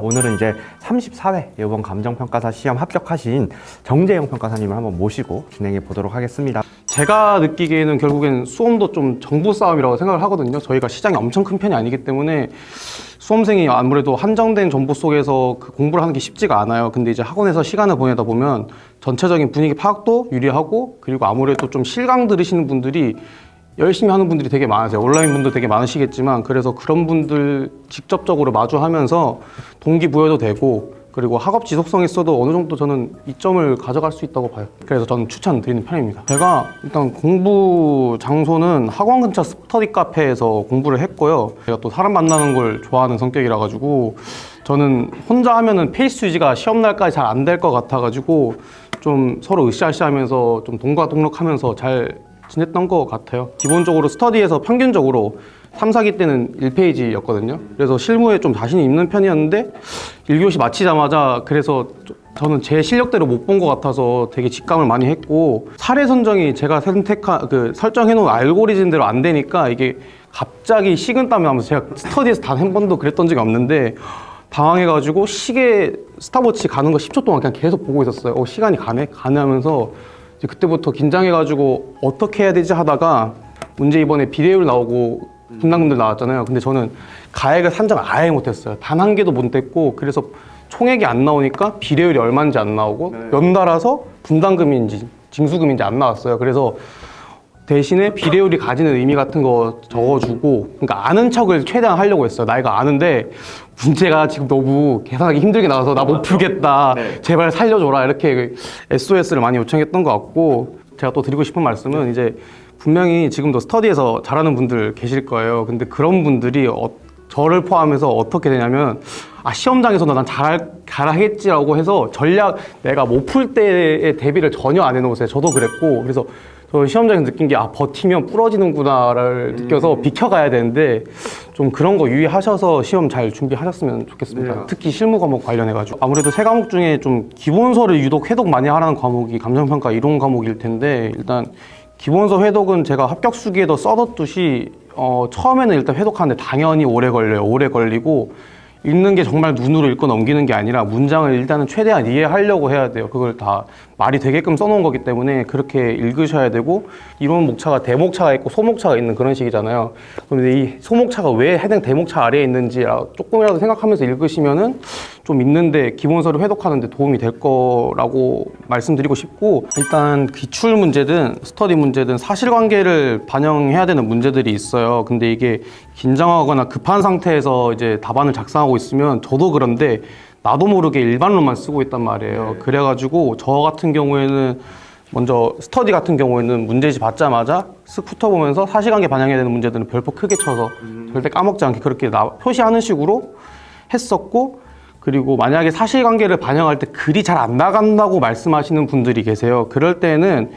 오늘은 이제 34회 이번 감정평가사 시험 합격하신 정재영 평가사님을 한번 모시고 진행해 보도록 하겠습니다. 제가 느끼기에는 결국엔 수험도 좀 정보 싸움이라고 생각을 하거든요. 저희가 시장이 엄청 큰 편이 아니기 때문에 수험생이 아무래도 한정된 정보 속에서 그 공부를 하는 게 쉽지가 않아요. 근데 이제 학원에서 시간을 보내다 보면 전체적인 분위기 파악도 유리하고, 그리고 아무래도 좀 실강 들으시는 분들이 열심히 하는 분들이 되게 많으세요. 온라인 분도 되게 많으시겠지만, 그래서 그런 분들 직접적으로 마주하면서 동기부여도 되고, 그리고 학업 지속성이 있어도 어느 정도 저는 이점을 가져갈 수 있다고 봐요. 그래서 저는 추천드리는 편입니다. 제가 일단 공부 장소는 학원 근처 스터디 카페에서 공부를 했고요. 제가 또 사람 만나는 걸 좋아하는 성격이라 가지고 저는 혼자 하면은 페이스 유지가 시험 날까지 잘 안 될 것 같아 가지고 좀 서로 으쌰으쌰하면서 좀 동과동록하면서 잘 지냈던 것 같아요. 기본적으로 스터디에서 평균적으로 3, 4기 때는 1페이지였거든요. 그래서 실무에 좀 자신이 있는 편이었는데 1교시 마치자마자 그래서 저는 제 실력대로 못 본 것 같아서 되게 직감을 많이 했고, 사례 선정이 제가 설정해 놓은 알고리즘대로 안 되니까 이게 갑자기 식은땀이 나면서 제가 스터디에서 단 한 번도 그랬던 적이 없는데 당황해가지고 시계 스탑워치 가는 거 10초 동안 그냥 계속 보고 있었어요. 시간이 가네 하면서 이제 그때부터 긴장해가지고 어떻게 해야 되지 하다가 문제 이번에 비례율 나오고 분담금들 나왔잖아요. 근데 저는 가액을 산정을 아예 못했어요. 단 한 개도 못 냈고, 그래서 총액이 안 나오니까 비례율이 얼마인지 안 나오고 연달아서 분담금인지 징수금인지 안 나왔어요. 그래서 대신에 비례율이 가지는 의미 같은 거 적어주고, 그러니까 아는 척을 최대한 하려고 했어요. 나이가 아는데 문제가 지금 너무 계산하기 힘들게 나와서 나 못 풀겠다, 제발 살려줘라, 이렇게 SOS를 많이 요청했던 것 같고, 제가 또 드리고 싶은 말씀은 이제 분명히 지금도 스터디에서 잘하는 분들 계실 거예요. 근데 그런 분들이 저를 포함해서 어떻게 되냐면, 시험장에서는 난 잘하겠지라고 해서 전략 내가 못 풀 때의 대비를 전혀 안 해놓으세요. 저도 그랬고, 그래서 저 시험장에서 느낀 게 버티면 부러지는구나를 느껴서 비켜가야 되는데, 좀 그런 거 유의하셔서 시험 잘 준비하셨으면 좋겠습니다. 특히 실무 과목 관련해가지고 아무래도 세 과목 중에 좀 기본서를 유독 회독 많이 하라는 과목이 감정평가 이론 과목일 텐데, 일단 기본서 회독은 제가 합격 수기에도 써뒀듯이 처음에는 일단 회독하는데 당연히 오래 걸려요. 오래 걸리고 읽는 게 정말 눈으로 읽고 넘기는 게 아니라 문장을 일단은 최대한 이해하려고 해야 돼요. 그걸 다 말이 되게끔 써놓은 거기 때문에 그렇게 읽으셔야 되고, 이론 목차가 대목차가 있고 소목차가 있는 그런 식이잖아요. 그런데 이 소목차가 왜 해당 대목차 아래에 있는지 조금이라도 생각하면서 읽으시면은 좀 있는데 기본서를 회독하는데 도움이 될 거라고 말씀드리고 싶고, 일단 기출 문제든 스터디 문제든 사실관계를 반영해야 되는 문제들이 있어요. 근데 이게 긴장하거나 급한 상태에서 이제 답안을 작성하고 있으면, 저도 그런데 나도 모르게 일반론만 쓰고 있단 말이에요. 그래가지고 저 같은 경우에는 먼저 스터디 같은 경우에는 문제지 받자마자 쓱 훑어보면서 사실관계 반영해야 되는 문제들은 별표 크게 쳐서 절대 까먹지 않게 그렇게 표시하는 식으로 했었고, 그리고 만약에 사실관계를 반영할 때 글이 잘 안 나간다고 말씀하시는 분들이 계세요. 그럴 때는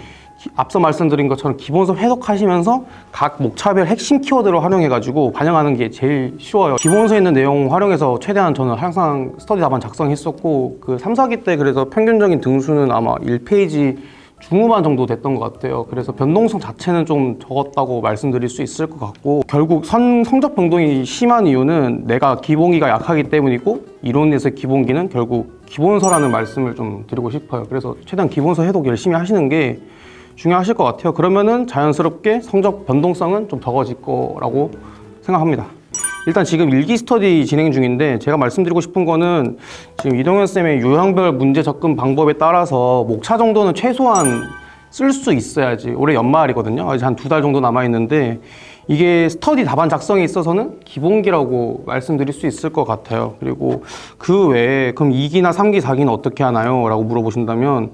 앞서 말씀드린 것처럼 기본서 회독하시면서 각 목차별 핵심 키워드를 활용해가지고 반영하는 게 제일 쉬워요. 기본서에 있는 내용 활용해서 최대한 저는 항상 스터디 답안 작성했었고, 그 3, 4기 때 그래서 평균적인 등수는 아마 1페이지 중후반 정도 됐던 것 같아요. 그래서 변동성 자체는 좀 적었다고 말씀드릴 수 있을 것 같고, 결국 성적 변동이 심한 이유는 내가 기본기가 약하기 때문이고, 이론에서 기본기는 결국 기본서라는 말씀을 좀 드리고 싶어요. 그래서 최대한 기본서 해독 열심히 하시는 게 중요하실 것 같아요. 그러면은 자연스럽게 성적 변동성은 좀 적어질 거라고 생각합니다. 일단 지금 일기 스터디 진행 중인데, 제가 말씀드리고 싶은 거는 지금 이동현 쌤의 유형별 문제 접근 방법에 따라서 목차 정도는 최소한 쓸 수 있어야지. 올해 연말이거든요. 아직 한 2달 정도 남아있는데, 이게 스터디 답안 작성에 있어서는 기본기라고 말씀드릴 수 있을 것 같아요. 그리고 그 외에 그럼 2기나 3기, 4기는 어떻게 하나요? 라고 물어보신다면,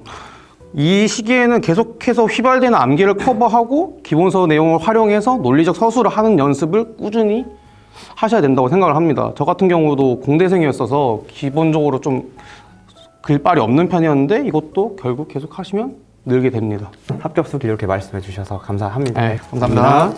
이 시기에는 계속해서 휘발되는 암기를 커버하고 기본서 내용을 활용해서 논리적 서술을 하는 연습을 꾸준히 하셔야 된다고 생각을 합니다. 저 같은 경우도 공대생이었어서 기본적으로 좀 글빨이 없는 편이었는데, 이것도 결국 계속 하시면 늘게 됩니다. 합격 수기 이렇게 말씀해 주셔서 감사합니다. 네, 감사합니다.